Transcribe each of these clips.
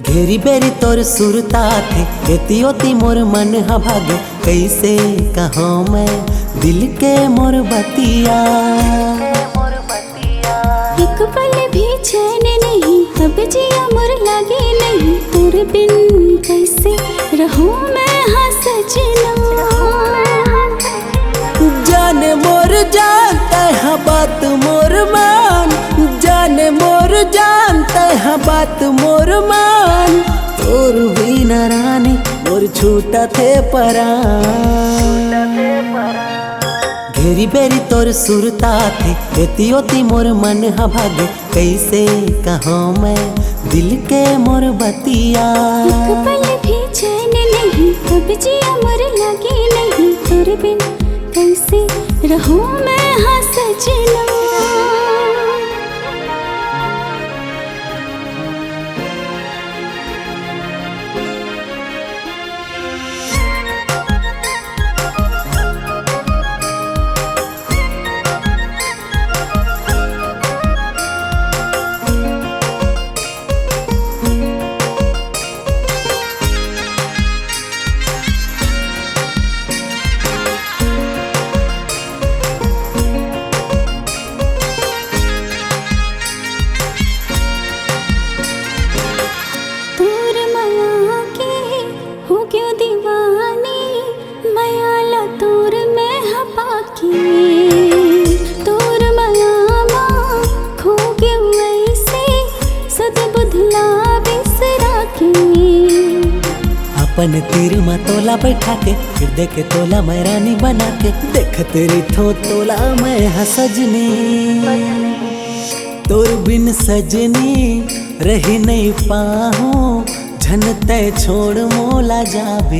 घेरी बेरी तोर सुरता थे एती ओती मोर मन हा भागे कैसे कहाँ मैं दिल के मोर बतिया। एक पल भी चैन नहीं अब जिया मोर लगे नहीं तोर बिन कैसे रहूं मैं हाँ सजना। जाने मोर जानता है बात मोर मान, जाने मोर जानता है बात मोर मान, तोर बिना रानी मोर छूटा थे परान। घेरी बेरी तोर सुरता थे एती ओती मोर मन हा भागे कैसे कहाँ मैं दिल के मोर बतिया। एक पल भी चैन नहीं अब जिया मोर लगे नहीं तोर बिन कैसे रहूं मैं हाँ सजना। अपन तीर में तोला बैठा के फिर देखे तोला मैं रानी बना के देख तेरी थो तोला मैं हाँ सजनी। तोर बिन सजनी रही नहीं पाहूं झनते छोड़ मोला जाबे।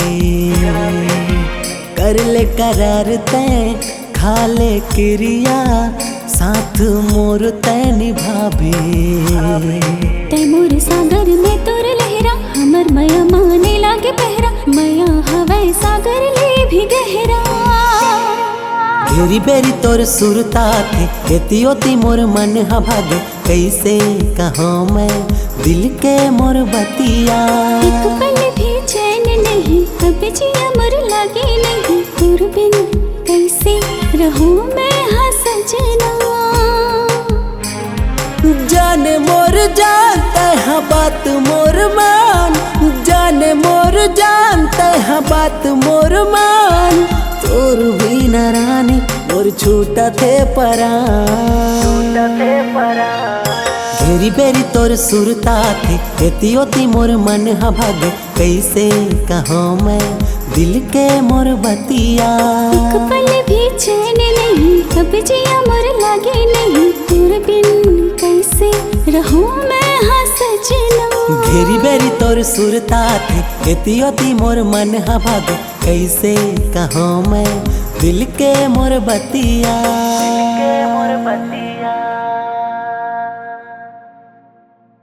कर ले करार तय खा ले क्रिया साथ मोर तय निभाबे। तय मोर सागर में तोर लहरा हमर मया माने लागे पहरा मया हवाई सागर ले भी गहरा। घेरी बेरी तोर सुरता थे एती ओती मोर मन हा भागे कैसे कहाँ मैं दिल के मोर बतिया। एक पल भी चैन नहीं अब जिया मोर लगे नहीं तोर बिन कैसे रहूं मैं हाँ सजना। जाने मोर जानता है बात मोर मान, जाने मोर जानता है बात मोर मान, तोर बिना रानी मोर छूटा थे परान। घेरी बेरी तोर सुरता थे एती ओती मोर मन हा भागे कैसे कहाँ मैं दिल के मोर बतिया। एक पल भी चैन नहीं अब जिया मोर लगे नहीं तोर बिन कैसे रहूं मैं हाँ सजना। घेरी बेरी तोर सुरता थे एती ओती मोर मन हा भागे कैसे कहाँ मैं दिल के मोर बतिया।